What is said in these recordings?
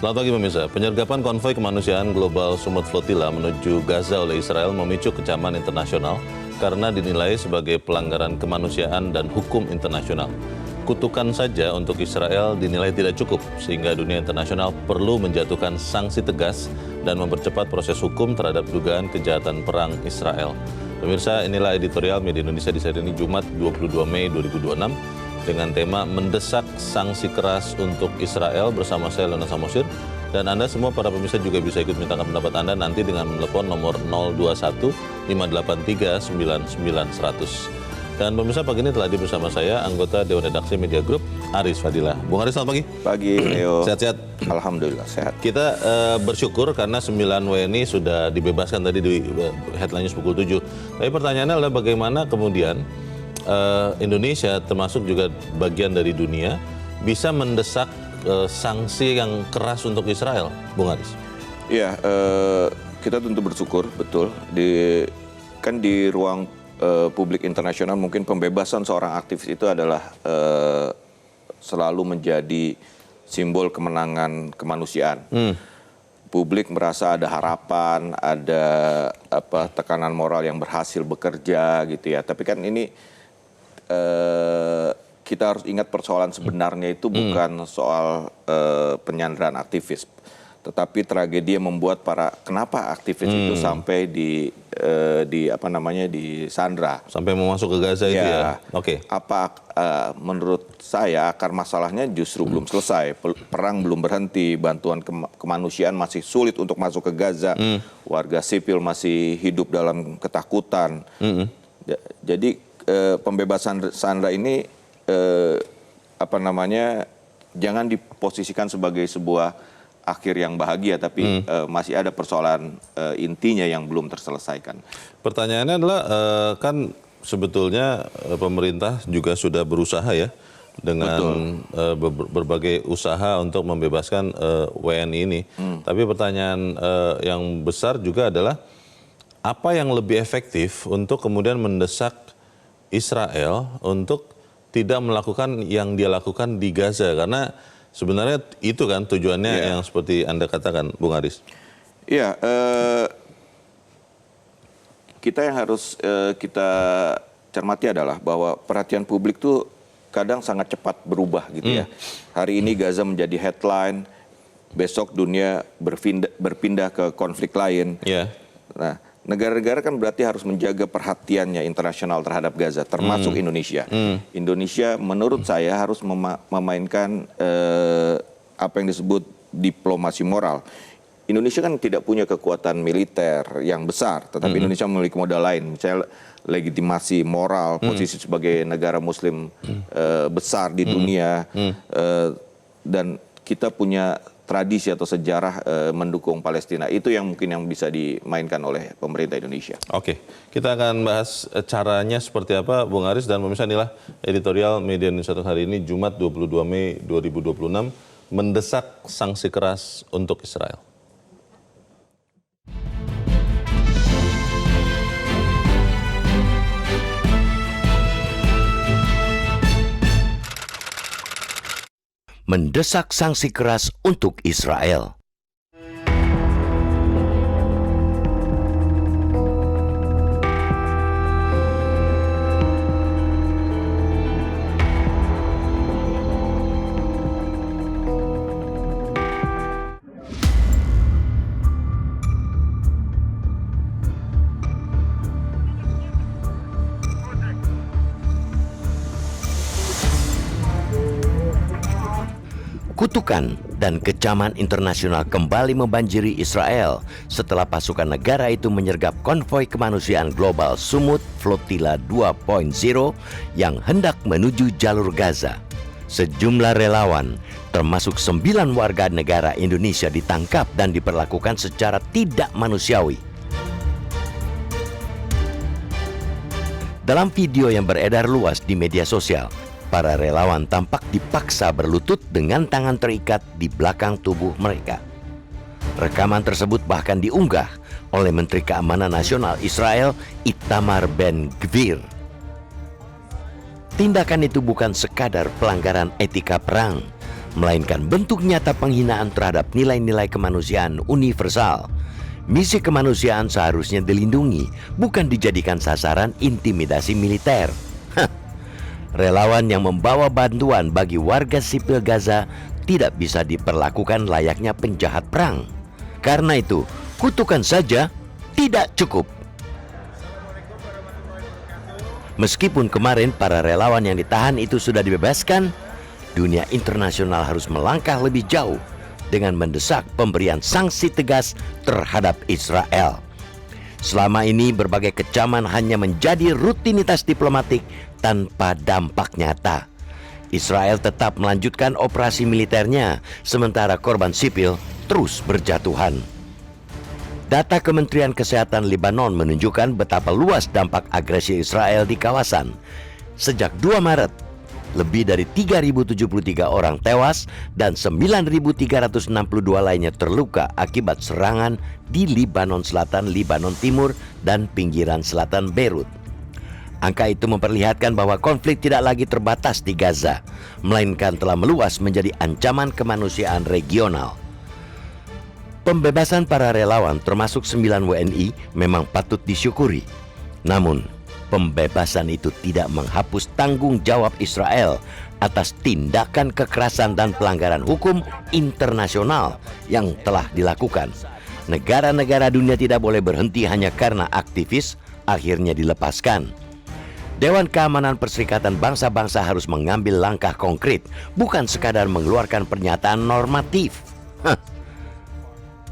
Selamat pagi pemirsa. Penyergapan konvoi kemanusiaan global Sumut Flotilla menuju Gaza oleh Israel memicu kecaman internasional karena dinilai sebagai pelanggaran kemanusiaan dan hukum internasional. Kutukan saja untuk Israel dinilai tidak cukup, sehingga dunia internasional perlu menjatuhkan sanksi tegas dan mempercepat proses hukum terhadap dugaan kejahatan perang Israel. Pemirsa, inilah editorial Media Indonesia di hari ini Jumat 22 Mei 2026 dengan tema mendesak sanksi keras untuk Israel bersama saya Leonard Samosir. Dan Anda semua para pemirsa juga bisa ikut minta pendapat Anda nanti dengan menelepon nomor 021 583 9900. Dan pemirsa, pagi ini telah hadir bersama saya anggota Dewan Redaksi Media Group, Aris Fadilah. Bung Aris, selamat pagi. Pagi, Leo. Sehat-sehat? Alhamdulillah, sehat. Kita bersyukur karena 9 WNI sudah dibebaskan tadi di headline-nya pukul 7. Tapi pertanyaannya adalah bagaimana kemudian Indonesia termasuk juga bagian dari dunia bisa mendesak sanksi yang keras untuk Israel, Bung Aris? Iya, kita tentu bersyukur, betul. Di ruang publik internasional mungkin pembebasan seorang aktivis itu adalah selalu menjadi simbol kemenangan kemanusiaan. Publik merasa ada harapan, ada tekanan moral yang berhasil bekerja gitu ya. Tapi kan ini kita harus ingat persoalan sebenarnya itu bukan soal penyanderaan aktivis, tetapi tragedi yang membuat kenapa aktivis itu sampai disandra sampai mau masuk ke Gaza itu ya. Oke. Menurut saya akar masalahnya justru belum selesai. Perang belum berhenti, bantuan kemanusiaan masih sulit untuk masuk ke Gaza. Warga sipil masih hidup dalam ketakutan. Jadi pembebasan sandera ini jangan diposisikan sebagai sebuah akhir yang bahagia, tapi masih ada persoalan intinya yang belum terselesaikan. Pertanyaannya adalah kan sebetulnya pemerintah juga sudah berusaha ya dengan berbagai usaha untuk membebaskan WNI ini. Tapi pertanyaan yang besar juga adalah apa yang lebih efektif untuk kemudian mendesak Israel untuk tidak melakukan yang dia lakukan di Gaza, karena sebenarnya itu kan tujuannya yang seperti Anda katakan, Bung Aris. Iya, kita yang harus kita cermati adalah bahwa perhatian publik tuh kadang sangat cepat berubah gitu ya. Hari ini Gaza menjadi headline, besok dunia berpindah ke konflik lain. Nah, negara-negara kan berarti harus menjaga perhatiannya internasional terhadap Gaza, termasuk Indonesia. Indonesia menurut saya harus memainkan apa yang disebut diplomasi moral. Indonesia kan tidak punya kekuatan militer yang besar, tetapi Indonesia memiliki modal lain, misalnya legitimasi moral, posisi sebagai negara Muslim besar di dunia, dan kita punya tradisi atau sejarah mendukung Palestina. Itu yang mungkin yang bisa dimainkan oleh pemerintah Indonesia. Oke, kita akan bahas caranya seperti apa, Bung Aris, dan pemirsa, inilah editorial Media Indonesia hari ini Jumat 22 Mei 2026 mendesak sanksi keras untuk Israel. Mendesak sanksi keras untuk Israel. Kutukan dan kecaman internasional kembali membanjiri Israel setelah pasukan negara itu menyergap konvoi kemanusiaan global Sumut Flotilla 2.0 yang hendak menuju jalur Gaza. Sejumlah relawan, termasuk 9 warga negara Indonesia, ditangkap dan diperlakukan secara tidak manusiawi. Dalam video yang beredar luas di media sosial, para relawan tampak dipaksa berlutut dengan tangan terikat di belakang tubuh mereka. Rekaman tersebut bahkan diunggah oleh Menteri Keamanan Nasional Israel, Itamar Ben-Gvir. Tindakan itu bukan sekadar pelanggaran etika perang, melainkan bentuk nyata penghinaan terhadap nilai-nilai kemanusiaan universal. Misi kemanusiaan seharusnya dilindungi, bukan dijadikan sasaran intimidasi militer. Relawan yang membawa bantuan bagi warga sipil Gaza tidak bisa diperlakukan layaknya penjahat perang. Karena itu, kutukan saja tidak cukup. Meskipun kemarin para relawan yang ditahan itu sudah dibebaskan, dunia internasional harus melangkah lebih jauh dengan mendesak pemberian sanksi tegas terhadap Israel. Selama ini berbagai kecaman hanya menjadi rutinitas diplomatik tanpa dampak nyata. Israel tetap melanjutkan operasi militernya, sementara korban sipil terus berjatuhan. Data Kementerian Kesehatan Lebanon menunjukkan betapa luas dampak agresi Israel di kawasan. Sejak 2 Maret, lebih dari 3.073 orang tewas dan 9.362 lainnya terluka akibat serangan di Lebanon Selatan, Lebanon Timur, dan pinggiran selatan Beirut. Angka itu memperlihatkan bahwa konflik tidak lagi terbatas di Gaza, melainkan telah meluas menjadi ancaman kemanusiaan regional. Pembebasan para relawan termasuk 9 WNI memang patut disyukuri. Namun, pembebasan itu tidak menghapus tanggung jawab Israel atas tindakan kekerasan dan pelanggaran hukum internasional yang telah dilakukan. Negara-negara dunia tidak boleh berhenti hanya karena aktivis akhirnya dilepaskan. Dewan Keamanan Perserikatan Bangsa-Bangsa harus mengambil langkah konkret, bukan sekadar mengeluarkan pernyataan normatif.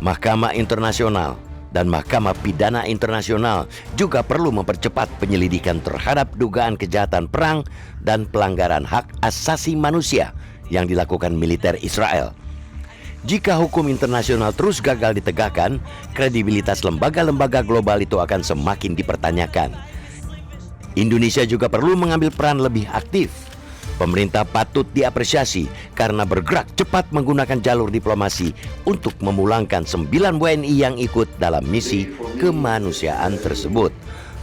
Mahkamah Internasional dan Mahkamah Pidana Internasional juga perlu mempercepat penyelidikan terhadap dugaan kejahatan perang dan pelanggaran hak asasi manusia yang dilakukan militer Israel. Jika hukum internasional terus gagal ditegakkan, kredibilitas lembaga-lembaga global itu akan semakin dipertanyakan. Indonesia juga perlu mengambil peran lebih aktif. Pemerintah patut diapresiasi karena bergerak cepat menggunakan jalur diplomasi untuk memulangkan 9 WNI yang ikut dalam misi kemanusiaan tersebut.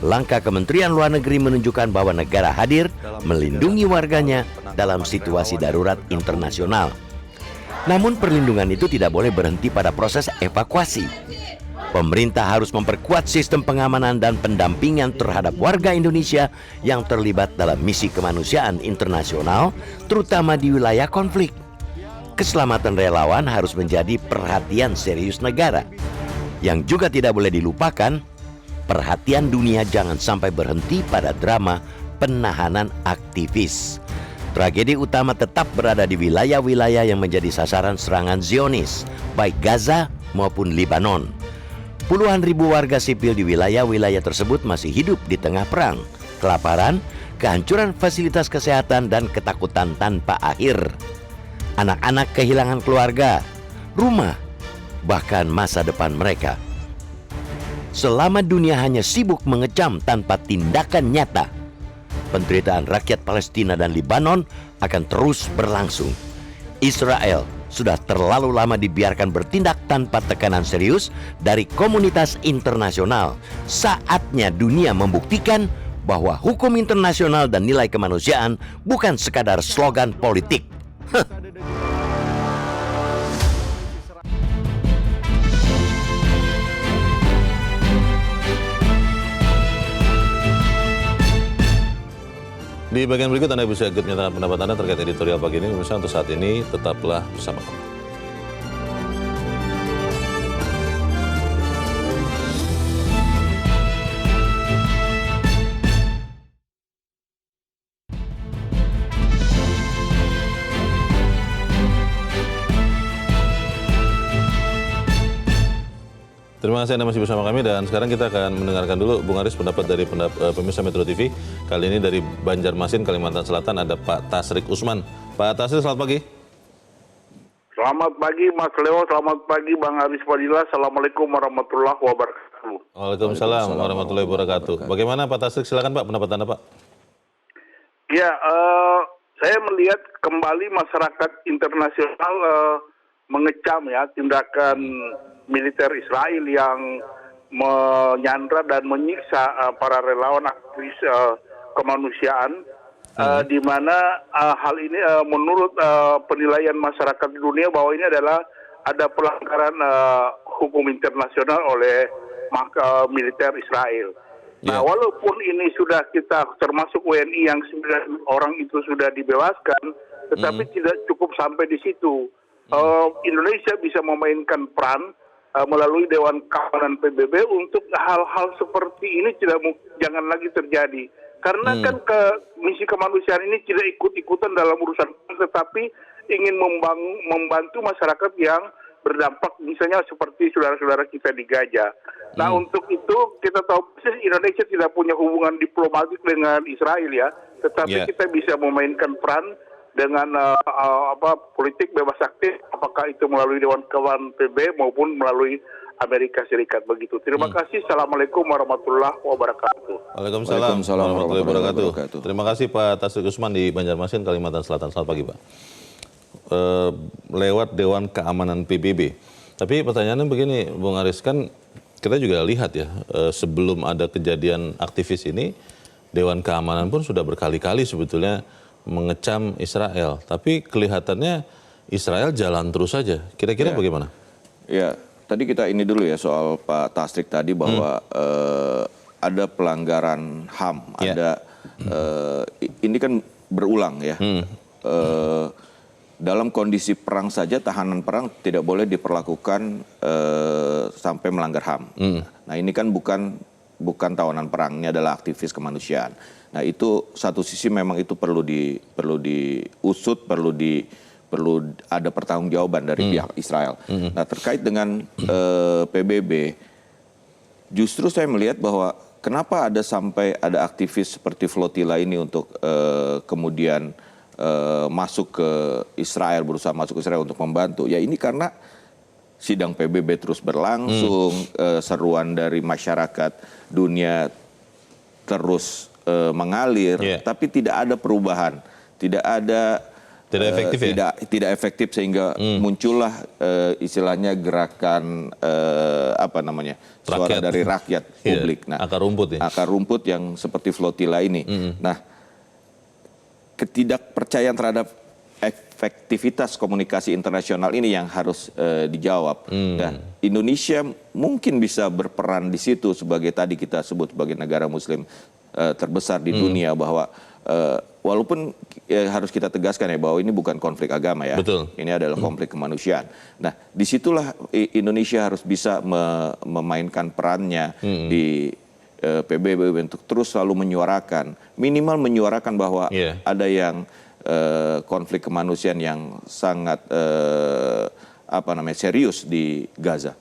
Langkah Kementerian Luar Negeri menunjukkan bahwa negara hadir melindungi warganya dalam situasi darurat internasional. Namun perlindungan itu tidak boleh berhenti pada proses evakuasi. Pemerintah harus memperkuat sistem pengamanan dan pendampingan terhadap warga Indonesia yang terlibat dalam misi kemanusiaan internasional, terutama di wilayah konflik. Keselamatan relawan harus menjadi perhatian serius negara. Yang juga tidak boleh dilupakan, perhatian dunia jangan sampai berhenti pada drama penahanan aktivis. Tragedi utama tetap berada di wilayah-wilayah yang menjadi sasaran serangan Zionis, baik Gaza maupun Lebanon. Puluhan ribu warga sipil di wilayah-wilayah tersebut masih hidup di tengah perang, kelaparan, kehancuran fasilitas kesehatan, dan ketakutan tanpa akhir. Anak-anak kehilangan keluarga, rumah, bahkan masa depan mereka. Selama dunia hanya sibuk mengecam tanpa tindakan nyata, penderitaan rakyat Palestina dan Lebanon akan terus berlangsung. Israel sudah terlalu lama dibiarkan bertindak tanpa tekanan serius dari komunitas internasional. Saatnya dunia membuktikan bahwa hukum internasional dan nilai kemanusiaan bukan sekadar slogan politik. Di bagian berikut Anda bisa ikut menyatakan pendapat Anda terkait editorial pagi ini. Pemirsa, untuk saat ini tetaplah bersama kami. Terima kasih Anda masih bersama kami, dan sekarang kita akan mendengarkan dulu Bung Aris pendapat dari pemirsa Metro TV. Kali ini dari Banjarmasin, Kalimantan Selatan ada Pak Tasrik Usman. Pak Tasrik, selamat pagi. Selamat pagi Mas Leo, selamat pagi Bang Aris Fadilah. Assalamualaikum warahmatullahi wabarakatuh. Waalaikumsalam warahmatullahi wabarakatuh. Bagaimana Pak Tasrik, silakan Pak pendapat Anda Pak. Ya, saya melihat kembali masyarakat internasional mengecam ya tindakan militer Israel yang menyandra dan menyiksa para relawan aktivis kemanusiaan di mana hal ini menurut penilaian masyarakat di dunia bahwa ini adalah ada pelanggaran hukum internasional oleh militer Israel. Nah, walaupun ini sudah kita termasuk WNI yang 9 orang itu sudah dibebaskan, tetapi tidak cukup sampai di situ. Indonesia bisa memainkan peran melalui Dewan Keamanan PBB untuk hal-hal seperti ini jangan lagi terjadi. Karena kan misi kemanusiaan ini tidak ikut-ikutan dalam urusan, tetapi ingin membantu masyarakat yang berdampak, misalnya seperti saudara-saudara kita di Gaza. Nah, untuk itu kita tahu persis Indonesia tidak punya hubungan diplomatik dengan Israel ya, tetapi kita bisa memainkan peran dengan politik bebas aktif, apakah itu melalui Dewan Keamanan PBB maupun melalui Amerika Serikat begitu. Terima kasih. Assalamualaikum warahmatullahi wabarakatuh. Waalaikumsalam warahmatullahi wabarakatuh. Terima kasih Pak Tasrik Usman di Banjarmasin, Kalimantan Selatan. Selamat pagi Pak. Lewat Dewan Keamanan PBB. Tapi pertanyaannya begini, Bung Aris, kan kita juga lihat ya, sebelum ada kejadian aktivis ini, Dewan Keamanan pun sudah berkali-kali sebetulnya mengecam Israel. Tapi kelihatannya Israel jalan terus saja. Kira-kira bagaimana? Ya, tadi kita ini dulu ya soal Pak Tasrik tadi bahwa ada pelanggaran HAM, ada ini kan berulang ya. Dalam kondisi perang saja tahanan perang tidak boleh diperlakukan sampai melanggar HAM. Nah, ini kan bukan tahanan perang, ini adalah aktivis kemanusiaan. Nah, itu satu sisi memang itu perlu diusut, perlu ada pertanggungjawaban dari pihak Israel. Nah, terkait dengan PBB, justru saya melihat bahwa kenapa sampai ada aktivis seperti Flotilla ini untuk kemudian masuk ke Israel, berusaha masuk ke Israel untuk membantu. Ya, ini karena sidang PBB terus berlangsung, seruan dari masyarakat dunia terus mengalir, tapi tidak ada perubahan, tidak efektif sehingga muncullah istilahnya gerakan suara dari rakyat publik. Nah, akar rumput ya. Akar rumput yang seperti Flotilla ini. Nah, ketidakpercayaan terhadap efektivitas komunikasi internasional ini yang harus dijawab. Dan Indonesia mungkin bisa berperan di situ sebagai tadi kita sebut sebagai negara Muslim terbesar di dunia, bahwa walaupun harus kita tegaskan ya bahwa ini bukan konflik agama ya. Betul. Ini adalah konflik kemanusiaan. Nah, disitulah Indonesia harus bisa memainkan perannya di PBB untuk terus selalu menyuarakan, minimal menyuarakan bahwa ada yang konflik kemanusiaan yang sangat serius di Gaza.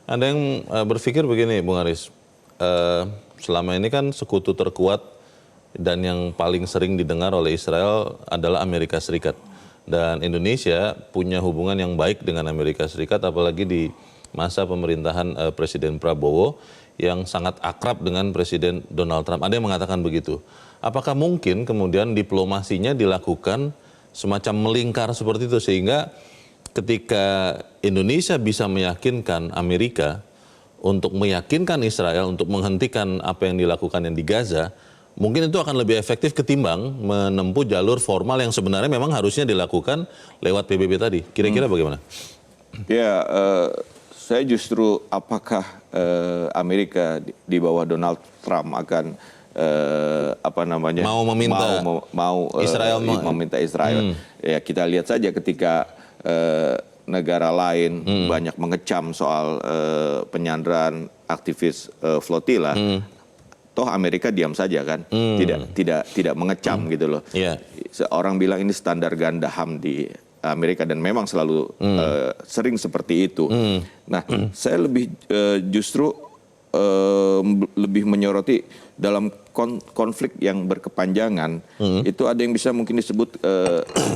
Ada yang berpikir begini, Bung Aris, selama ini kan sekutu terkuat dan yang paling sering didengar oleh Israel adalah Amerika Serikat, dan Indonesia punya hubungan yang baik dengan Amerika Serikat, apalagi di masa pemerintahan Presiden Prabowo yang sangat akrab dengan Presiden Donald Trump. Ada yang mengatakan begitu. Apakah mungkin kemudian diplomasinya dilakukan semacam melingkar seperti itu, sehingga ketika Indonesia bisa meyakinkan Amerika untuk meyakinkan Israel untuk menghentikan apa yang dilakukan yang di Gaza, mungkin itu akan lebih efektif ketimbang menempuh jalur formal yang sebenarnya memang harusnya dilakukan lewat PBB tadi. Kira-kira bagaimana? Ya, saya justru apakah Amerika di bawah Donald Trump akan meminta Israel. Ya, kita lihat saja ketika negara lain banyak mengecam soal penyanderaan aktivis Flotilla, toh Amerika diam saja kan, tidak mengecam gitu loh. Seorang bilang ini standar ganda HAM di Amerika, dan memang selalu sering seperti itu. Nah, saya justru lebih menyoroti dalam konflik yang berkepanjangan, itu ada yang bisa mungkin disebut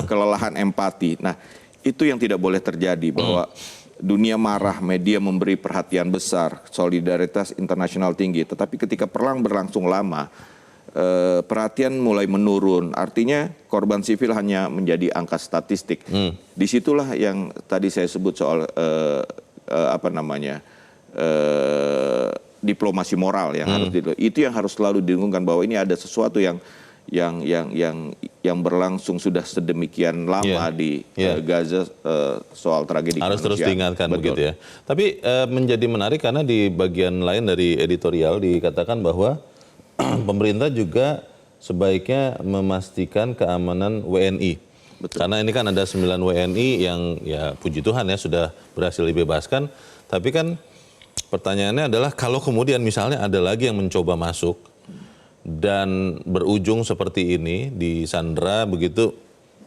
kelelahan empati. Nah, itu yang tidak boleh terjadi, bahwa dunia marah, media memberi perhatian besar, solidaritas internasional tinggi, tetapi ketika perang berlangsung lama, perhatian mulai menurun, artinya korban sivil hanya menjadi angka statistik. Disitulah yang tadi saya sebut soal diplomasi moral yang harus itu yang harus selalu didengungkan, bahwa ini ada sesuatu yang yang berlangsung sudah sedemikian lama di Gaza soal tragedi harus kemanusiaan. terus diingatkan. Betul. Begitu ya. Tapi menjadi menarik karena di bagian lain dari editorial dikatakan bahwa pemerintah juga sebaiknya memastikan keamanan WNI. Betul. Karena ini kan ada 9 WNI yang ya puji Tuhan ya sudah berhasil dibebaskan. Tapi kan pertanyaannya adalah kalau kemudian misalnya ada lagi yang mencoba masuk dan berujung seperti ini di Sandra begitu,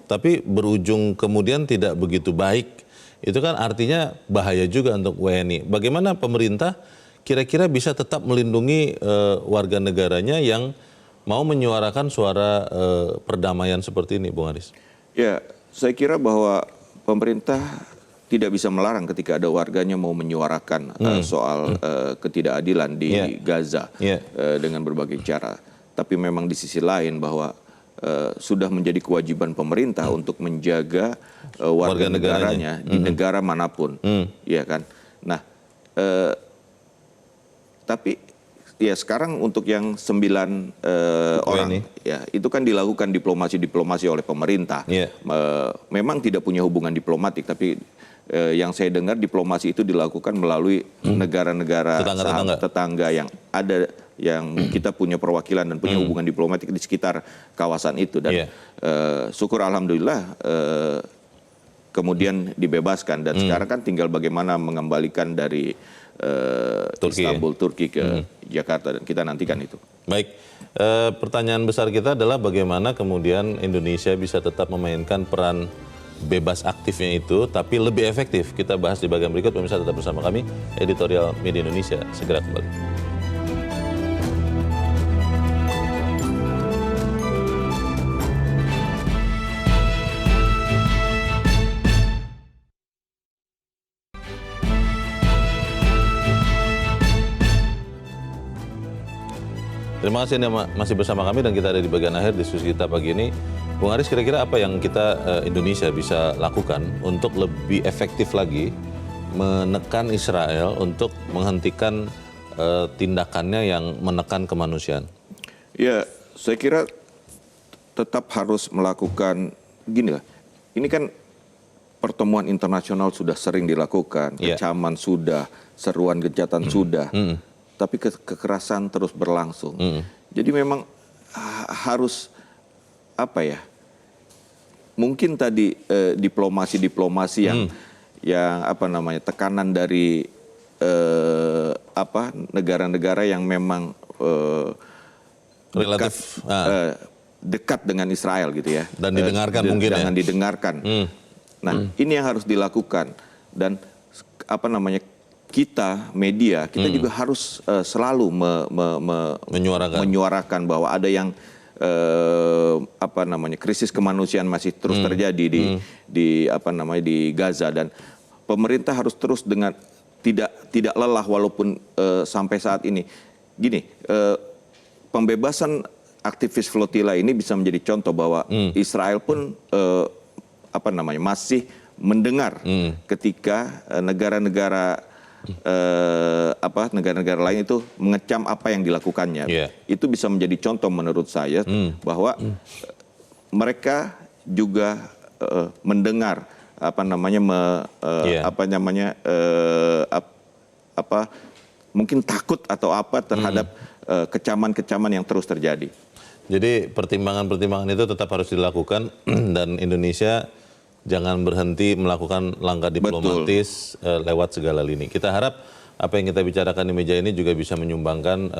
tapi berujung kemudian tidak begitu baik, itu kan artinya bahaya juga untuk WNI. Bagaimana pemerintah kira-kira bisa tetap melindungi warga negaranya yang mau menyuarakan suara perdamaian seperti ini, Bung Aris? Ya, saya kira bahwa pemerintah tidak bisa melarang ketika ada warganya mau menyuarakan soal ketidakadilan di Gaza dengan berbagai cara. Tapi memang di sisi lain bahwa sudah menjadi kewajiban pemerintah untuk menjaga warga negaranya di negara manapun, ya kan. Nah, tapi ya sekarang untuk yang 9 orang, ya itu kan dilakukan diplomasi oleh pemerintah. Memang tidak punya hubungan diplomatik, tapi yang saya dengar diplomasi itu dilakukan melalui negara-negara tetangga yang ada, yang kita punya perwakilan dan punya hubungan diplomatik di sekitar kawasan itu. Dan syukur alhamdulillah kemudian dibebaskan, dan sekarang kan tinggal bagaimana mengembalikan dari Istanbul, Turki ke Jakarta, dan kita nantikan itu. Baik, pertanyaan besar kita adalah bagaimana kemudian Indonesia bisa tetap memainkan peran bebas aktifnya itu, tapi lebih efektif. Kita bahas di bagian berikut, pemirsa tetap bersama kami, Editorial Media Indonesia segera kembali. Terima kasih Anda masih bersama kami dan kita ada di bagian akhir diskusi kita pagi ini. Bung Aris, kira-kira apa yang kita Indonesia bisa lakukan untuk lebih efektif lagi menekan Israel untuk menghentikan tindakannya yang menekan kemanusiaan? Ya, saya kira tetap harus melakukan, gini lah, ini kan pertemuan internasional sudah sering dilakukan, kecaman sudah, seruan gencatan sudah. Tapi kekerasan terus berlangsung. Jadi memang harus apa ya? Mungkin tadi diplomasi yang apa namanya, tekanan dari negara-negara yang memang relatif dekat dengan Israel gitu ya. Dan didengarkan mungkin ya. Didengarkan. Nah, ini yang harus dilakukan, dan apa namanya, kita media juga harus selalu menyuarakan bahwa ada yang apa namanya, krisis kemanusiaan masih terus terjadi di apa namanya, di Gaza, dan pemerintah harus terus dengan tidak lelah walaupun sampai saat ini. Gini, pembebasan aktivis flotila ini bisa menjadi contoh bahwa Israel pun apa namanya, masih mendengar ketika negara-negara negara-negara lain itu mengecam apa yang dilakukannya. Itu bisa menjadi contoh menurut saya bahwa mereka juga mendengar apa namanya, mungkin takut atau apa terhadap kecaman-kecaman yang terus terjadi. Jadi pertimbangan-pertimbangan itu tetap harus dilakukan dan Indonesia jangan berhenti melakukan langkah diplomatis lewat segala lini. Kita harap apa yang kita bicarakan di meja ini juga bisa menyumbangkan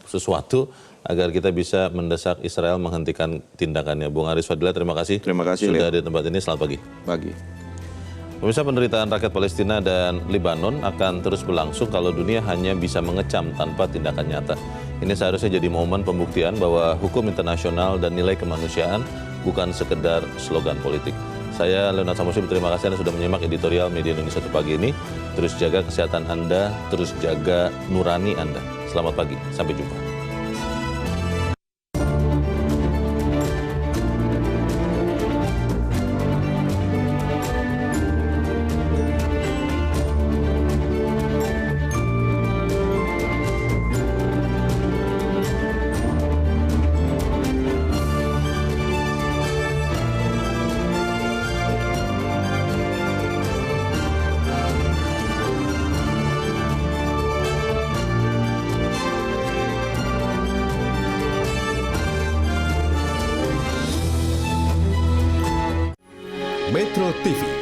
sesuatu agar kita bisa mendesak Israel menghentikan tindakannya. Bung Aris Fadilah, terima kasih. Terima kasih sudah di tempat ini. Selamat pagi. Pagi. Pemirsa, penderitaan rakyat Palestina dan Lebanon akan terus berlangsung kalau dunia hanya bisa mengecam tanpa tindakan nyata. Ini seharusnya jadi momen pembuktian bahwa hukum internasional dan nilai kemanusiaan bukan sekedar slogan politik. Saya Leonard Samusi, terima kasih Anda sudah menyimak Editorial Media Indonesia pagi ini. Terus jaga kesehatan Anda, terus jaga nurani Anda. Selamat pagi, sampai jumpa. Metro TV.